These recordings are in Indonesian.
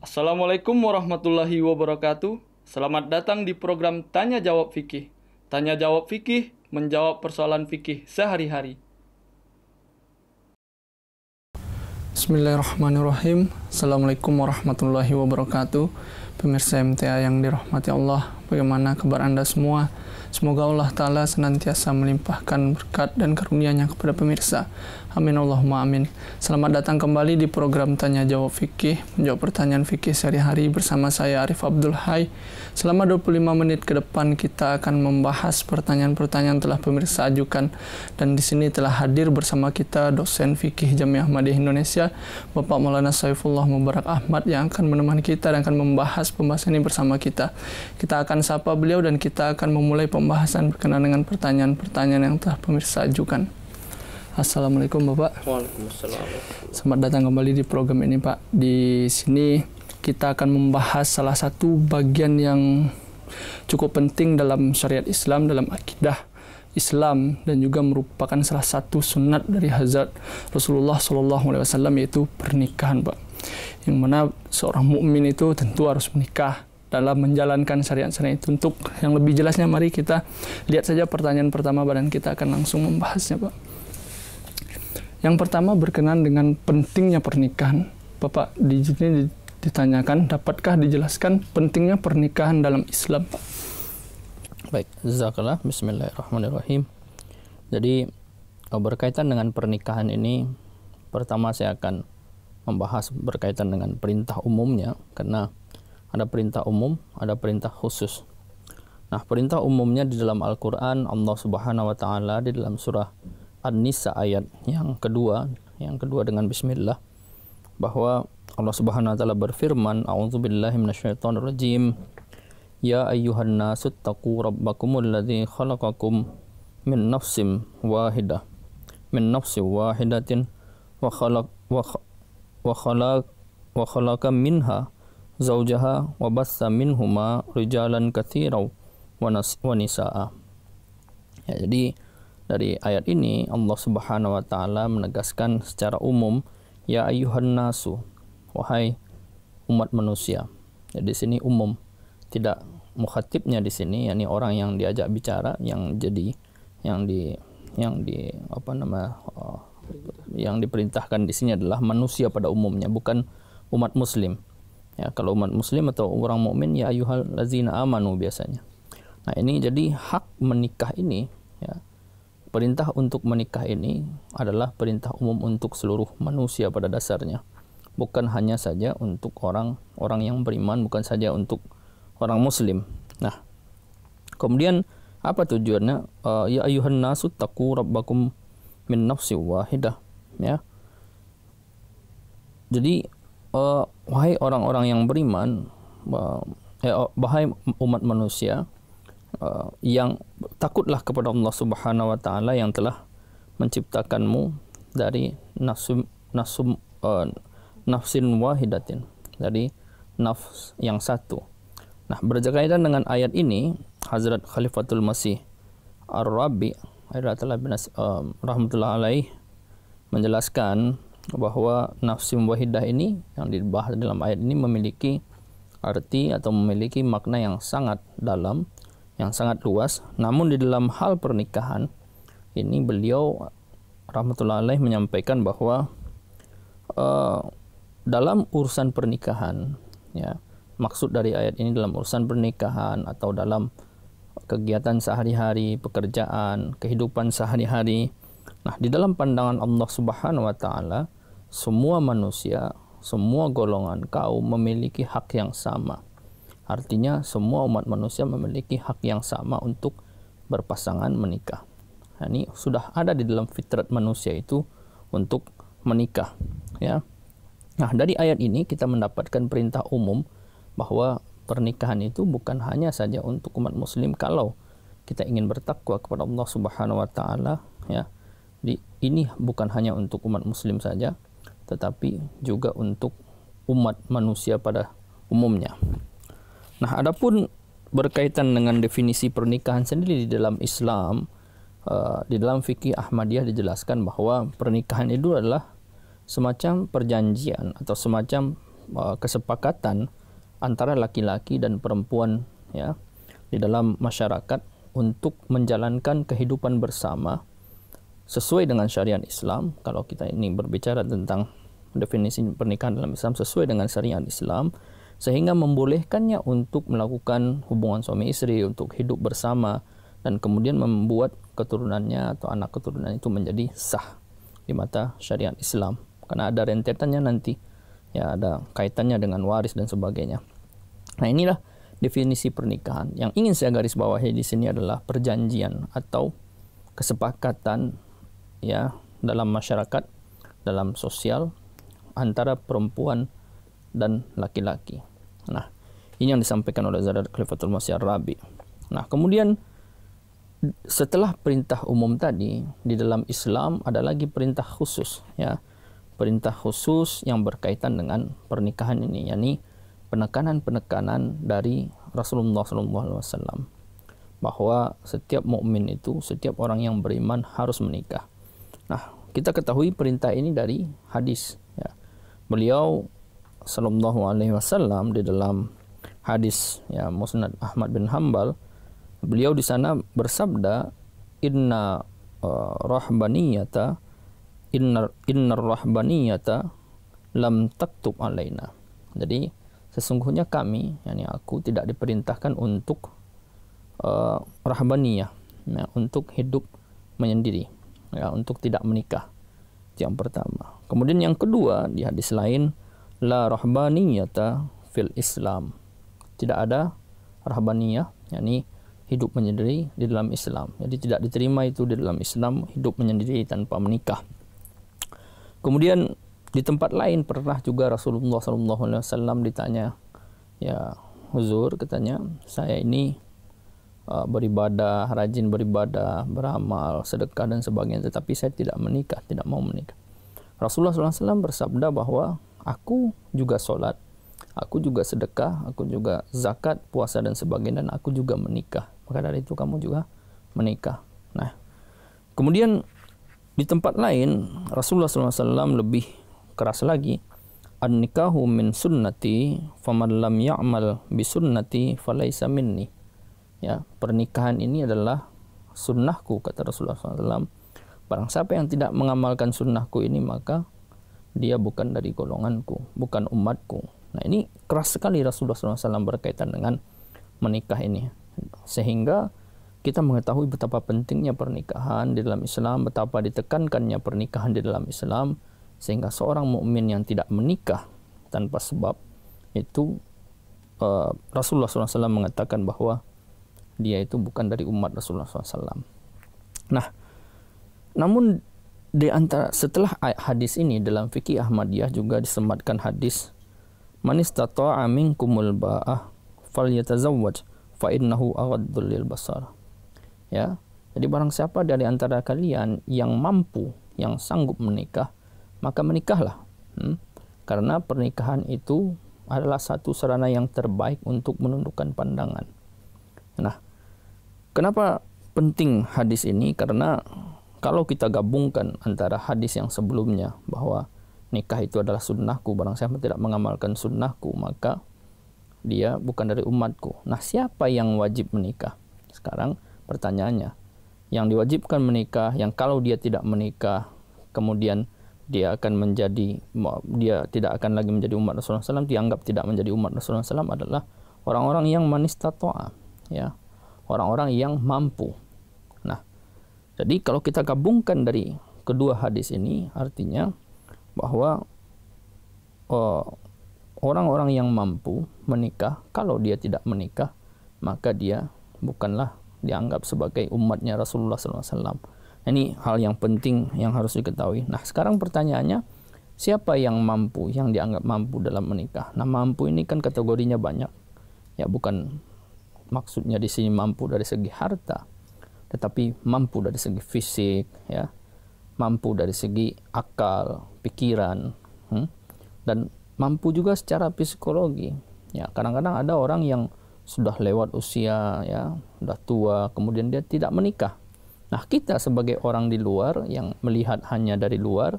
Assalamualaikum warahmatullahi wabarakatuh. Selamat datang di program Tanya Jawab Fikih. Tanya Jawab Fikih, menjawab persoalan fikih sehari-hari. Bismillahirrahmanirrahim. Assalamualaikum warahmatullahi wabarakatuh. Pemirsa MTA yang dirahmati Allah, bagaimana kabar Anda semua? Semoga Allah Ta'ala senantiasa melimpahkan berkat dan karunia-Nya kepada pemirsa. Amin Allahumma amin. Selamat datang kembali di program Tanya Jawab Fikih, menjawab pertanyaan fikih sehari-hari bersama saya Arif Abdul Hai. Selama 25 menit ke depan kita akan membahas pertanyaan-pertanyaan telah pemirsa ajukan, dan di sini telah hadir bersama kita dosen fikih Jamiah Ahmadiyah Indonesia, Bapak Maulana Saifullah Mubarak Ahmad, yang akan menemani kita dan akan membahas pembahasan ini bersama kita. Kita akan sapa beliau dan kita akan memulai pembahasan berkenaan dengan pertanyaan-pertanyaan yang telah pemirsa ajukan. Assalamualaikum Bapak. Waalaikumsalam. Selamat datang kembali di program ini Pak. Di sini kita akan membahas salah satu bagian yang cukup penting dalam syariat Islam, dalam akidah Islam, dan juga merupakan salah satu sunat dari Hazrat Rasulullah SAW, yaitu pernikahan Pak. Yang mana seorang mukmin itu tentu harus menikah dalam menjalankan syariat-syariat itu. Untuk yang lebih jelasnya, mari kita lihat saja pertanyaan pertama dan kita akan langsung membahasnya Pak. Yang pertama berkenaan dengan pentingnya pernikahan. Bapak, di sini ditanyakan, dapatkah dijelaskan pentingnya pernikahan dalam Islam, Pak? Baik, jazakallah. Bismillahirrahmanirrahim. Jadi berkaitan dengan pernikahan ini, pertama saya akan membahas berkaitan dengan perintah umumnya, karena ada perintah umum, ada perintah khusus. Nah, perintah umumnya di dalam Al-Quran, Allah Subhanahu wa Ta'ala di dalam surah An-Nisa ayat yang kedua dengan bismillah, bahwa Allah Subhanahu wa Ta'ala berfirman, a'udzubillahi minasyaitonirrajim, ya ayyuhan nasu taqu rabbakumul ladzi khalaqakum min nafsin wahidatin wa khalaqa minha zaujaha wa bassa minhuma rijalan katsiran wa nisaa. Ya, jadi dari ayat ini Allah Subhanahu wa Ta'ala menegaskan secara umum, ya ayyuhan nasu, wahai umat manusia. Jadi di sini umum, tidak mukhatibnya di sini, yakni orang yang diajak bicara, yang diperintahkan di sini adalah manusia pada umumnya, bukan umat muslim. Ya, kalau umat muslim atau orang mukmin, ya ayyuhal ladzina amanu biasanya. Nah, ini jadi hak menikah ini, ya, perintah untuk menikah ini adalah perintah umum untuk seluruh manusia pada dasarnya, bukan hanya saja untuk orang yang beriman, bukan saja untuk orang muslim. Nah, kemudian apa tujuannya? Ya ayyuhan nasu taqu rabbakum min nafsin wahidah, ya. Jadi wahai orang-orang yang beriman, wahai umat manusia, yang takutlah kepada Allah Subhanahu wa Ta'ala yang telah menciptakanmu dari nafsin wahidatin, dari nafs yang satu. Nah, berkaitan dengan ayat ini, Hazrat Khalifatul Masih Ar-Rabi rahmatullah alaih menjelaskan bahwa nafsin wahidah ini yang dibahas dalam ayat ini memiliki arti atau memiliki makna yang sangat dalam, yang sangat luas. Namun di dalam hal pernikahan ini beliau rahmatullah alaih menyampaikan bahwa dalam urusan pernikahan, ya, maksud dari ayat ini dalam urusan pernikahan atau dalam kegiatan sehari-hari, pekerjaan, kehidupan sehari-hari. Nah, di dalam pandangan Allah Subhanahu wa Ta'ala, semua manusia, semua golongan kaum memiliki hak yang sama. Artinya semua umat manusia memiliki hak yang sama untuk berpasangan menikah. Nah, ini sudah ada di dalam fitrat manusia itu untuk menikah, ya. Nah, dari ayat ini kita mendapatkan perintah umum bahwa pernikahan itu bukan hanya saja untuk umat muslim kalau kita ingin bertakwa kepada Allah Subhanahu wa Ta'ala, ya. Ini bukan hanya untuk umat muslim saja, tetapi juga untuk umat manusia pada umumnya. Nah, adapun berkaitan dengan definisi pernikahan sendiri di dalam Islam, di dalam fikih Ahmadiyah dijelaskan bahwa pernikahan itu adalah semacam perjanjian atau semacam kesepakatan antara laki-laki dan perempuan ya di dalam masyarakat untuk menjalankan kehidupan bersama sesuai dengan syariat Islam. Kalau kita ini berbicara tentang definisi pernikahan dalam Islam, sesuai dengan syariat Islam, sehingga membolehkannya untuk melakukan hubungan suami istri, untuk hidup bersama, dan kemudian membuat keturunannya atau anak keturunan itu menjadi sah di mata syariat Islam, karena ada rentetannya nanti ya, ada kaitannya dengan waris dan sebagainya. Nah, inilah definisi pernikahan. Yang ingin saya garis bawahi di sini adalah perjanjian atau kesepakatan ya dalam masyarakat, dalam sosial antara perempuan dan laki-laki. Nah, ini yang disampaikan oleh Zadad Khalifatul Masih Ar-Rabi. Nah, kemudian setelah perintah umum tadi, di dalam Islam ada lagi perintah khusus ya. Perintah khusus yang berkaitan dengan pernikahan ini, yakni penekanan-penekanan dari Rasulullah SAW bahwa setiap mukmin itu, setiap orang yang beriman harus menikah. Nah, kita ketahui perintah ini dari hadis ya. Beliau sallallahu alaihi wasallam di dalam hadis ya Musnad Ahmad bin Hanbal, beliau di sana bersabda, inna rahbaniyata innar rahbaniyata lam taktub alaina. Jadi sesungguhnya kami, yakni aku, tidak diperintahkan untuk rahbaniyah ya, untuk hidup menyendiri ya, untuk tidak menikah. Yang pertama. Kemudian yang kedua, di hadis lain, la rahbaniyata fil Islam. Tidak ada rahbaniyah, yakni hidup menyendiri di dalam Islam. Jadi tidak diterima itu di dalam Islam, hidup menyendiri tanpa menikah. Kemudian di tempat lain pernah juga Rasulullah SAW ditanya, ya Huzur, katanya, saya ini beribadah, rajin beribadah, beramal, sedekah dan sebagainya, tetapi saya tidak menikah, tidak mau menikah. Rasulullah SAW bersabda bahwa aku juga sholat, aku juga sedekah, aku juga zakat, puasa dan sebagainya, dan aku juga menikah. Maka dari itu kamu juga menikah. Nah, kemudian di tempat lain Rasulullah SAW lebih keras lagi, an-nikahu min sunnati faman lam ya'mal bi sunnati falaysa minni. Ya, pernikahan ini adalah sunnahku, kata Rasulullah SAW. Barang siapa yang tidak mengamalkan sunnahku ini, maka dia bukan dari golonganku, bukan umatku. Nah, ini keras sekali Rasulullah SAW berkaitan dengan menikah ini. Sehingga kita mengetahui betapa pentingnya pernikahan di dalam Islam, betapa ditekankannya pernikahan di dalam Islam, sehingga seorang mukmin yang tidak menikah tanpa sebab itu, Rasulullah SAW mengatakan bahwa dia itu bukan dari umat Rasulullah SAW. Nah, namun di antara setelah hadis ini dalam fikih Ahmadiyah juga disematkan hadis, man istata'a minkumul ba'ah falyatazawwaj fa innahu aghaddul lil basar. Ya, jadi barang siapa dari antara kalian yang mampu, yang sanggup menikah, maka menikahlah. Karena pernikahan itu adalah satu sarana yang terbaik untuk menundukkan pandangan. Nah, kenapa penting hadis ini? Karena kalau kita gabungkan antara hadis yang sebelumnya bahwa nikah itu adalah sunnahku, barang siapa tidak mengamalkan sunnahku maka dia bukan dari umatku. Nah, siapa yang wajib menikah? Sekarang pertanyaannya, yang diwajibkan menikah, yang kalau dia tidak menikah kemudian dia tidak akan lagi menjadi umat Rasulullah SAW, dianggap tidak menjadi umat Rasulullah SAW, adalah orang-orang yang man istata'a, ya, orang-orang yang mampu. Nah, jadi kalau kita gabungkan dari kedua hadis ini, artinya bahwa orang-orang yang mampu menikah, kalau dia tidak menikah, maka dia bukanlah dianggap sebagai umatnya Rasulullah SAW. Ini hal yang penting yang harus diketahui. Nah, sekarang pertanyaannya, siapa yang mampu, yang dianggap mampu dalam menikah? Nah, mampu ini kan kategorinya banyak. Ya, bukan maksudnya di sini mampu dari segi harta, tetapi mampu dari segi fisik, ya, mampu dari segi akal, pikiran, dan mampu juga secara psikologi. Ya, kadang-kadang ada orang yang sudah lewat usia, ya, sudah tua, kemudian dia tidak menikah. Nah, kita sebagai orang di luar yang melihat hanya dari luar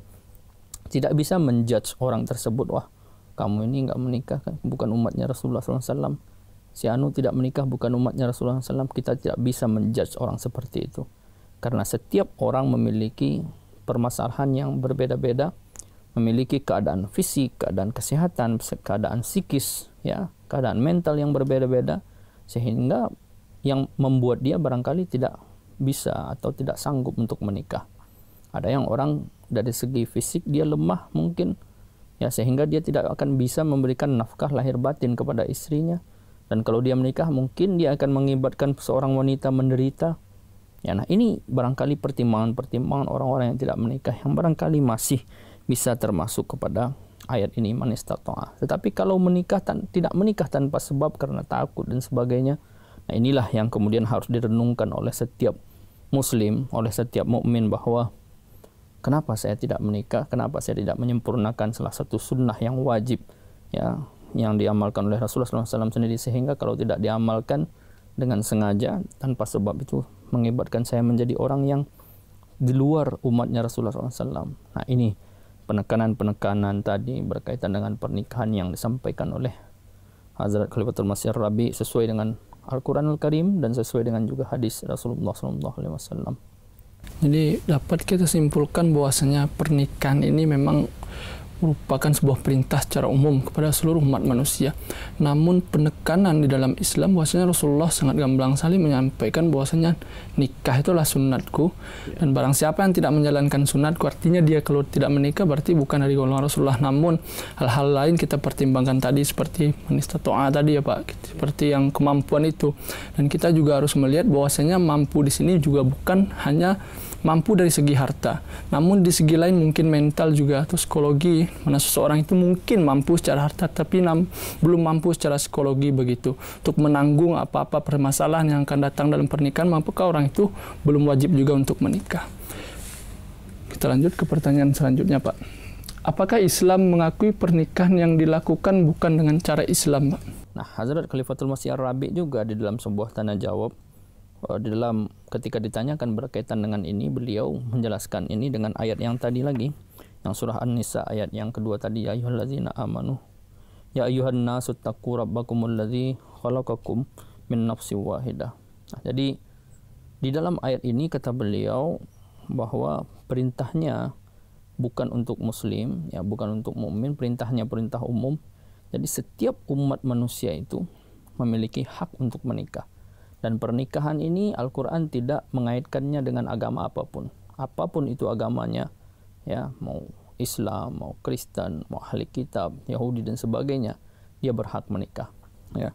tidak bisa menjudge orang tersebut, wah, kamu ini nggak menikah kan bukan umatnya Rasulullah SAW, si Anu tidak menikah bukan umatnya Rasulullah SAW. Kita tidak bisa menjudge orang seperti itu, karena setiap orang memiliki permasalahan yang berbeda-beda, memiliki keadaan fisik, keadaan kesehatan, keadaan psikis, ya, keadaan mental yang berbeda-beda, sehingga yang membuat dia barangkali tidak bisa atau tidak sanggup untuk menikah. Ada yang orang dari segi fisik dia lemah mungkin, ya, sehingga dia tidak akan bisa memberikan nafkah lahir batin kepada istrinya. Dan kalau dia menikah mungkin dia akan mengibatkan seorang wanita menderita. Ya, nah ini barangkali pertimbangan-pertimbangan orang-orang yang tidak menikah yang barangkali masih bisa termasuk kepada ayat ini man istata'a. Tetapi kalau tidak menikah tanpa sebab karena takut dan sebagainya, nah inilah yang kemudian harus direnungkan oleh setiap muslim, oleh setiap mukmin, bahwa kenapa saya tidak menikah, kenapa saya tidak menyempurnakan salah satu sunnah yang wajib, ya, yang diamalkan oleh Rasulullah SAW sendiri, sehingga kalau tidak diamalkan dengan sengaja tanpa sebab itu mengibatkan saya menjadi orang yang di luar umatnya Rasulullah SAW. Nah ini penekanan-penekanan tadi berkaitan dengan pernikahan yang disampaikan oleh Hazrat Khalifatul Masih Ar-Rabi sesuai dengan Al-Quranul Karim dan sesuai dengan juga hadis Rasulullah SAW. Jadi dapat kita simpulkan bahwasanya pernikahan ini memang merupakan sebuah perintah secara umum kepada seluruh umat manusia. Namun penekanan di dalam Islam bahwasanya Rasulullah sangat gamblang sekali menyampaikan bahwasanya nikah itulah sunatku, dan barang siapa yang tidak menjalankan sunatku, artinya dia kalau tidak menikah berarti bukan dari golongan Rasulullah. Namun hal-hal lain kita pertimbangkan tadi seperti manistato'a tadi ya Pak, seperti yang kemampuan itu. Dan kita juga harus melihat bahwasanya mampu di sini juga bukan hanya mampu dari segi harta, namun di segi lain mungkin mental juga atau psikologi, mana seseorang itu mungkin mampu secara harta tapi belum mampu secara psikologi begitu untuk menanggung apa-apa permasalahan yang akan datang dalam pernikahan, maka orang itu belum wajib juga untuk menikah. Kita lanjut ke pertanyaan selanjutnya Pak. Apakah Islam mengakui pernikahan yang dilakukan bukan dengan cara Islam Pak? Nah, Hazrat Khalifatul Masih Ar-Rabi juga di dalam sebuah tanya jawab, di dalam ketika ditanyakan berkaitan dengan ini, beliau menjelaskan ini dengan ayat yang tadi lagi, yang surah An-Nisa ayat yang kedua tadi, ya ayyuhallazina amanu ya ayyuhan nasu taqu rabbakumul ladzi khalaqakum min nafsin wahidah. Nah, jadi di dalam ayat ini kata beliau bahwa perintahnya bukan untuk muslim, ya, bukan untuk mukmin, perintahnya perintah umum. Jadi setiap umat manusia itu memiliki hak untuk menikah. Dan pernikahan ini Al-Quran tidak mengaitkannya dengan agama apapun. Apapun itu agamanya, ya, mau Islam, mau Kristen, mau ahli kitab, Yahudi dan sebagainya, dia berhak menikah. Ya.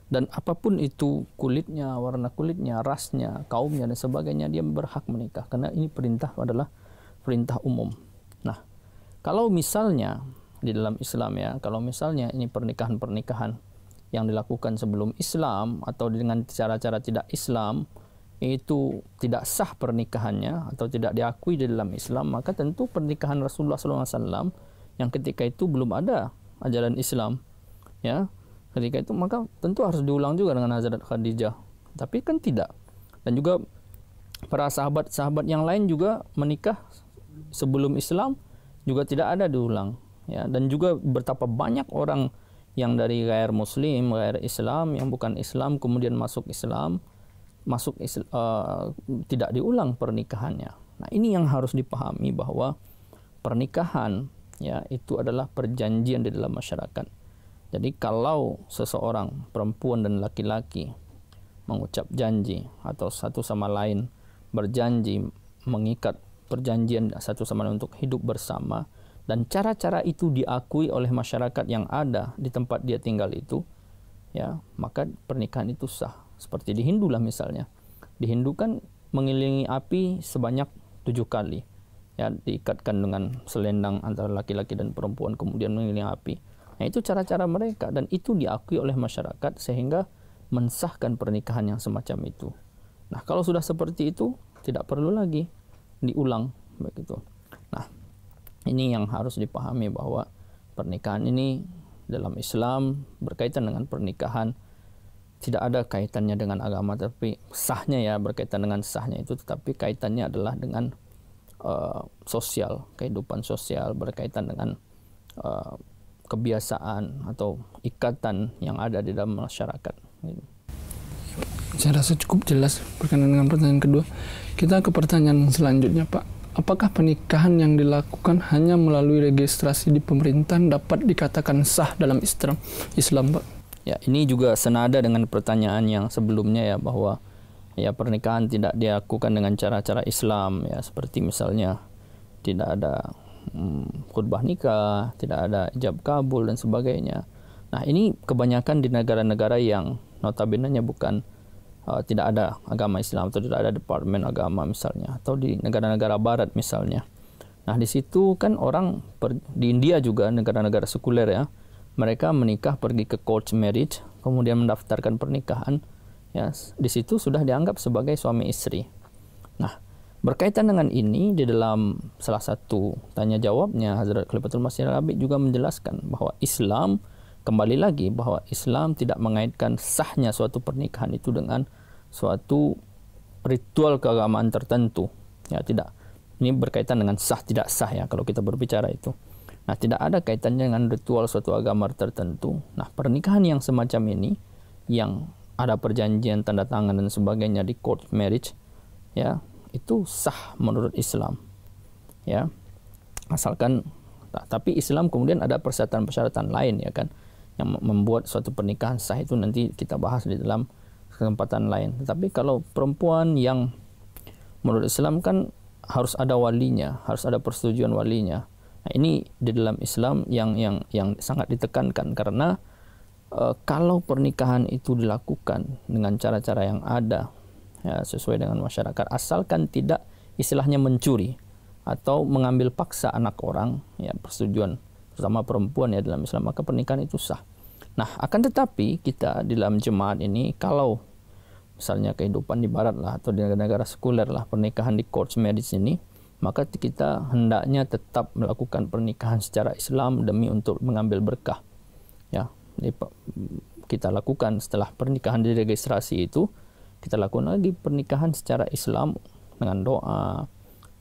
Dan apapun itu kulitnya, warna kulitnya, rasnya, kaumnya dan sebagainya, dia berhak menikah. Karena ini perintah adalah perintah umum. Nah, kalau misalnya di dalam Islam, ya, kalau misalnya ini pernikahan-pernikahan yang dilakukan sebelum Islam atau dengan cara-cara tidak Islam itu tidak sah pernikahannya atau tidak diakui di dalam Islam, maka tentu pernikahan Rasulullah SAW yang ketika itu belum ada ajaran Islam, ya, ketika itu maka tentu harus diulang juga dengan Hazrat Khadijah. Tapi kan tidak. Dan juga para sahabat-sahabat yang lain juga menikah sebelum Islam juga tidak ada diulang, ya. Dan juga betapa banyak orang yang dari gair muslim, gair Islam, yang bukan Islam kemudian masuk Islam, tidak diulang pernikahannya. Nah, ini yang harus dipahami bahwa pernikahan, ya, itu adalah perjanjian di dalam masyarakat. Jadi kalau seseorang perempuan dan laki-laki mengucap janji atau satu sama lain berjanji mengikat perjanjian satu sama lain untuk hidup bersama, dan cara-cara itu diakui oleh masyarakat yang ada di tempat dia tinggal itu, ya, maka pernikahan itu sah. Seperti di Hindu lah misalnya. Di Hindu kan mengiringi api sebanyak 7 kali. Ya, diikatkan dengan selendang antara laki-laki dan perempuan kemudian mengiringi api. Nah, itu cara-cara mereka dan itu diakui oleh masyarakat sehingga mensahkan pernikahan yang semacam itu. Nah, kalau sudah seperti itu tidak perlu lagi diulang begitu. Nah, ini yang harus dipahami bahwa pernikahan ini dalam Islam berkaitan dengan pernikahan tidak ada kaitannya dengan agama, tapi sahnya, ya, berkaitan dengan sahnya itu, tetapi kaitannya adalah dengan sosial, kehidupan sosial, berkaitan dengan kebiasaan atau ikatan yang ada di dalam masyarakat. Saya rasa cukup jelas berkenaan dengan pertanyaan kedua. Kita ke pertanyaan selanjutnya, Pak. Apakah pernikahan yang dilakukan hanya melalui registrasi di pemerintahan dapat dikatakan sah dalam Islam, Pak? Ya, ini juga senada dengan pertanyaan yang sebelumnya ya, bahwa ya pernikahan tidak dilakukan dengan cara-cara Islam ya, seperti misalnya tidak ada khutbah nikah, tidak ada ijab kabul dan sebagainya. Nah, ini kebanyakan di negara-negara yang notabene-nya bukan tidak ada agama Islam atau tidak ada departemen agama misalnya, atau di negara-negara barat misalnya. Nah, di situ kan orang di India juga negara-negara sekuler ya, mereka menikah pergi ke court marriage, kemudian mendaftarkan pernikahan ya, di situ sudah dianggap sebagai suami istri. Nah, berkaitan dengan ini di dalam salah satu tanya jawabnya Hazrat Khalifatul Masih Rabi' juga menjelaskan bahwa Islam, kembali lagi bahwa Islam tidak mengaitkan sahnya suatu pernikahan itu dengan suatu ritual keagamaan tertentu. Ya, tidak. Ini berkaitan dengan sah tidak sah ya kalau kita berbicara itu. Nah, tidak ada kaitannya dengan ritual suatu agama tertentu. Nah, pernikahan yang semacam ini yang ada perjanjian tanda tangan dan sebagainya di court marriage ya, itu sah menurut Islam. Ya. Asalkan tapi Islam kemudian ada persyaratan-persyaratan lain ya kan, yang membuat suatu pernikahan sah, itu nanti kita bahas di dalam kesempatan lain. Tetapi kalau perempuan yang menurut Islam kan harus ada walinya, harus ada persetujuan walinya. Nah, ini di dalam Islam yang sangat ditekankan, karena kalau pernikahan itu dilakukan dengan cara-cara yang ada ya, sesuai dengan masyarakat, asalkan tidak istilahnya mencuri atau mengambil paksa anak orang ya, persetujuan terutama perempuan ya dalam Islam, maka pernikahan itu sah. Nah, akan tetapi kita di dalam jemaat ini, kalau misalnya kehidupan di barat lah atau di negara-negara sekuler lah, pernikahan di court marriage ini, maka kita hendaknya tetap melakukan pernikahan secara Islam demi untuk mengambil berkah. Ya, jadi kita lakukan setelah pernikahan diregistrasi itu, kita lakukan lagi pernikahan secara Islam dengan doa,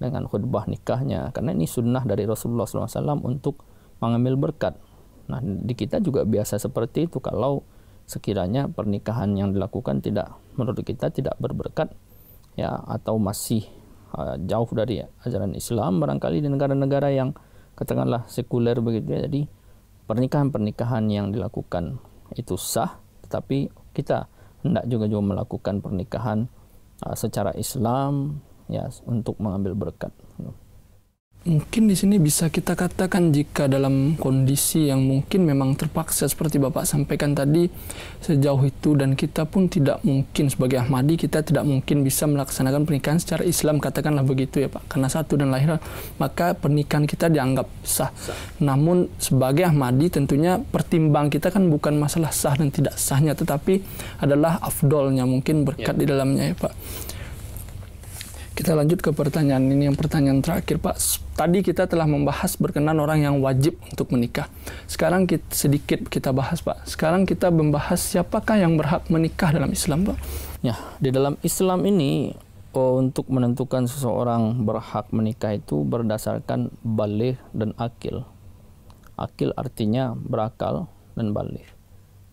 dengan khutbah nikahnya, karena ini sunnah dari Rasulullah SAW untuk mengambil berkat. Nah, di kita juga biasa seperti itu. Kalau sekiranya pernikahan yang dilakukan tidak, menurut kita tidak berberkat ya, atau masih jauh dari ajaran Islam, barangkali di negara-negara yang katakanlah sekuler begitu ya, jadi pernikahan-pernikahan yang dilakukan itu sah, tetapi kita hendak juga melakukan pernikahan secara Islam ya, untuk mengambil berkat. Mungkin di sini bisa kita katakan, jika dalam kondisi yang mungkin memang terpaksa seperti Bapak sampaikan tadi, sejauh itu, dan kita pun tidak mungkin sebagai Ahmadi, kita tidak mungkin bisa melaksanakan pernikahan secara Islam, katakanlah begitu ya Pak, karena satu dan lahir, maka pernikahan kita dianggap sah. Namun sebagai Ahmadi tentunya pertimbang kita kan bukan masalah sah dan tidak sahnya, tetapi adalah afdolnya, mungkin berkat di dalamnya ya Pak. Kita lanjut ke pertanyaan ini, yang pertanyaan terakhir Pak. Tadi kita telah membahas berkenan orang yang wajib untuk menikah. Sekarang sedikit kita bahas Pak. Sekarang kita membahas siapakah yang berhak menikah dalam Islam Pak? Ya, di dalam Islam ini untuk menentukan seseorang berhak menikah itu berdasarkan baligh dan akil. Akil artinya berakal dan baligh.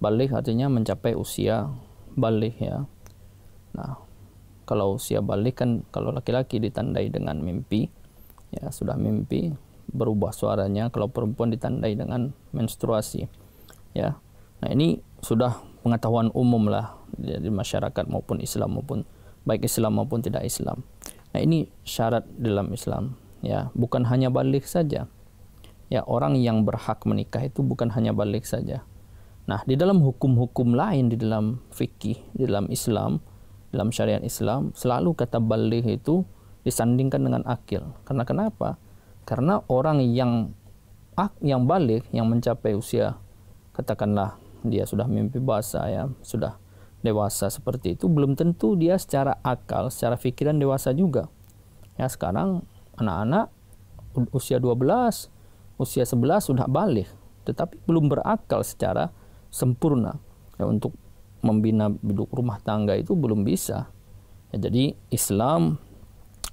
Baligh artinya mencapai usia baligh ya. Nah, kalau usia balik kan, kalau laki-laki ditandai dengan mimpi, ya sudah mimpi, berubah suaranya. Kalau perempuan ditandai dengan menstruasi, ya. Nah, ini sudah pengetahuan umum lah di masyarakat maupun Islam, maupun baik Islam maupun tidak Islam. Nah, ini syarat dalam Islam, ya. Bukan hanya balik saja, ya. Orang yang berhak menikah itu bukan hanya balik saja. Nah, di dalam hukum-hukum lain, di dalam fikih, di dalam Islam, dalam syariat Islam, selalu kata baligh itu disandingkan dengan akil. Karena kenapa? Karena orang yang baligh, yang mencapai usia, katakanlah dia sudah mimpi basah ya, sudah dewasa seperti itu, belum tentu dia secara akal, secara pikiran dewasa juga. Ya, sekarang anak-anak usia 12, usia 11 sudah baligh, tetapi belum berakal secara sempurna ya, untuk membina hidup rumah tangga itu belum bisa. Ya, jadi Islam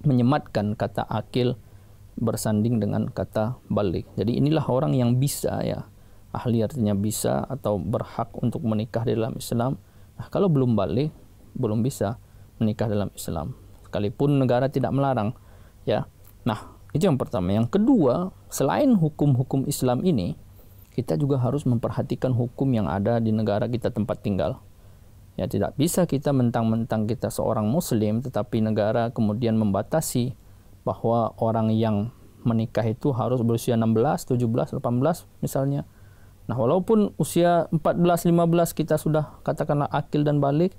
menyematkan kata akil bersanding dengan kata baligh. Jadi inilah orang yang bisa ya ahli artinya bisa atau berhak untuk menikah di dalam Islam. Nah, kalau belum balik, belum bisa menikah dalam Islam, sekalipun negara tidak melarang, ya. Nah, itu yang pertama. Yang kedua, selain hukum-hukum Islam ini, kita juga harus memperhatikan hukum yang ada di negara kita tempat tinggal. Ya, tidak bisa kita mentang-mentang kita seorang muslim tetapi negara kemudian membatasi bahwa orang yang menikah itu harus berusia 16, 17, 18 misalnya. Nah, walaupun usia 14, 15 kita sudah katakanlah akil dan balik,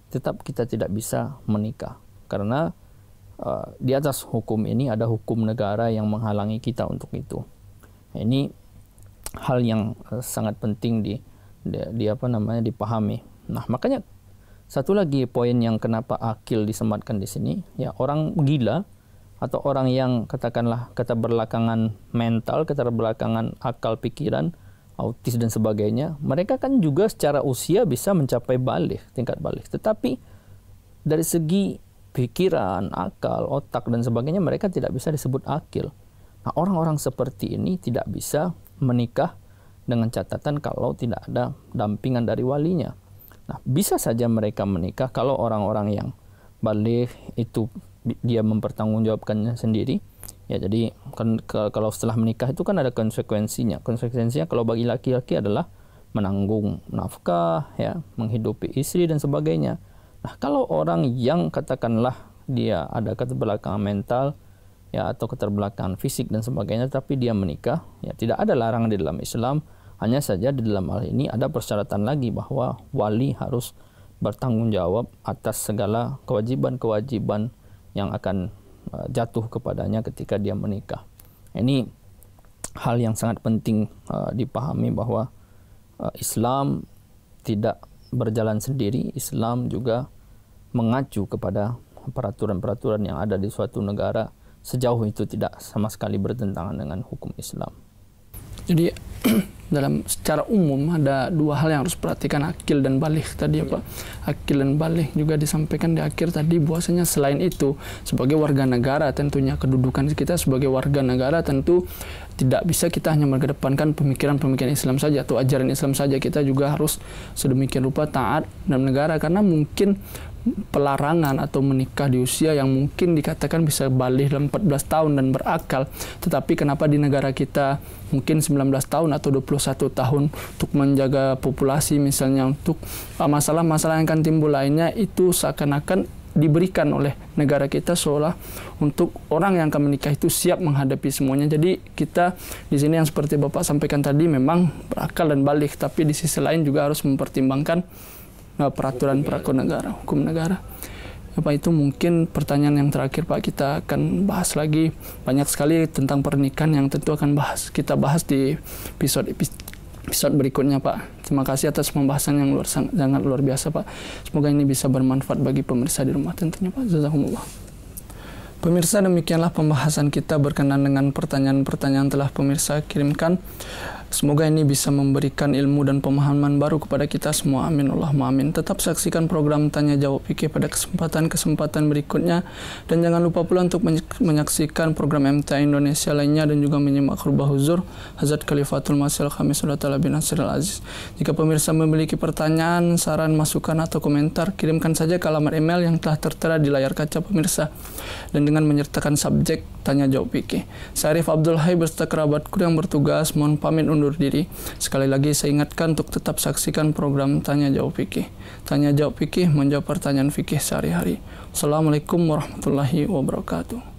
tetap kita tidak bisa menikah. Karena di atas hukum ini ada hukum negara yang menghalangi kita untuk itu. Nah, ini hal yang sangat penting dipahami. Nah, makanya satu lagi poin yang kenapa akil disematkan di sini, ya, orang gila atau orang yang katakanlah keterbelakangan mental, keterbelakangan akal pikiran, autis dan sebagainya, mereka kan juga secara usia bisa mencapai balik, tingkat balik. Tetapi dari segi pikiran, akal, otak dan sebagainya mereka tidak bisa disebut akil. Nah, orang-orang seperti ini tidak bisa menikah dengan catatan kalau tidak ada dampingan dari walinya. Nah, bisa saja mereka menikah kalau orang-orang yang balik itu dia mempertanggungjawabkannya sendiri. Ya, jadi kan kalau setelah menikah itu kan ada konsekuensinya. Konsekuensinya kalau bagi laki-laki adalah menanggung nafkah, ya, menghidupi istri dan sebagainya. Nah, kalau orang yang katakanlah dia ada keterbelakangan mental, ya, atau keterbelakangan fisik dan sebagainya, tapi dia menikah, ya, tidak ada larangan di dalam Islam. Hanya saja di dalam hal ini ada persyaratan lagi bahwa wali harus bertanggung jawab atas segala kewajiban-kewajiban yang akan jatuh kepadanya ketika dia menikah. Ini hal yang sangat penting dipahami bahwa Islam tidak berjalan sendiri. Islam juga mengacu kepada peraturan-peraturan yang ada di suatu negara sejauh itu tidak sama sekali bertentangan dengan hukum Islam. Jadi dalam secara umum ada dua hal yang harus perhatikan, akil dan balik tadi ya Pak. Akil dan balik juga disampaikan di akhir tadi, bahwasanya selain itu sebagai warga negara tentunya kedudukan kita sebagai warga negara tentu tidak bisa kita hanya mengedepankan pemikiran-pemikiran Islam saja atau ajaran Islam saja. Kita juga harus sedemikian rupa taat dalam negara, karena mungkin pelarangan atau menikah di usia yang mungkin dikatakan bisa balik dalam 14 tahun dan berakal, tetapi kenapa di negara kita mungkin 19 tahun atau 21 tahun untuk menjaga populasi misalnya, untuk masalah-masalah yang akan timbul lainnya, itu seakan-akan diberikan oleh negara kita seolah untuk orang yang akan menikah itu siap menghadapi semuanya. Jadi kita di sini yang seperti Bapak sampaikan tadi memang berakal dan balik, tapi di sisi lain juga harus mempertimbangkan peraturan-peraturan negara, hukum negara. Apa itu mungkin pertanyaan yang terakhir Pak, kita akan bahas lagi banyak sekali tentang pernikahan yang tentu akan kita bahas di episode berikutnya Pak. Terima kasih atas pembahasan yang sangat luar biasa Pak. Semoga ini bisa bermanfaat bagi pemirsa di rumah tentunya Pak. Jazakumullah. Pemirsa, demikianlah pembahasan kita berkenaan dengan pertanyaan-pertanyaan telah pemirsa kirimkan. Semoga ini bisa memberikan ilmu dan pemahaman baru kepada kita semua. Amin Allahumma amin. Tetap saksikan program Tanya Jawab Fikih pada kesempatan berikutnya, dan jangan lupa pula untuk menyaksikan program MTA Indonesia lainnya dan juga menyimak khutbah huzur Hazrat Khalifatul Masih Al-Khamis Ta'ala bin Nasirul Aziz. Jika pemirsa memiliki pertanyaan, saran, masukan atau komentar, kirimkan saja ke alamat email yang telah tertera di layar kaca pemirsa dan dengan menyertakan subjek Tanya Jawab Fikih. Saya Arif Abdul Hai beserta kerabatku yang bertugas mohon pamit undur diri. Sekali lagi saya ingatkan untuk tetap saksikan program Tanya Jawab Fikih. Tanya Jawab Fikih menjawab pertanyaan fikih sehari-hari. Assalamualaikum warahmatullahi wabarakatuh.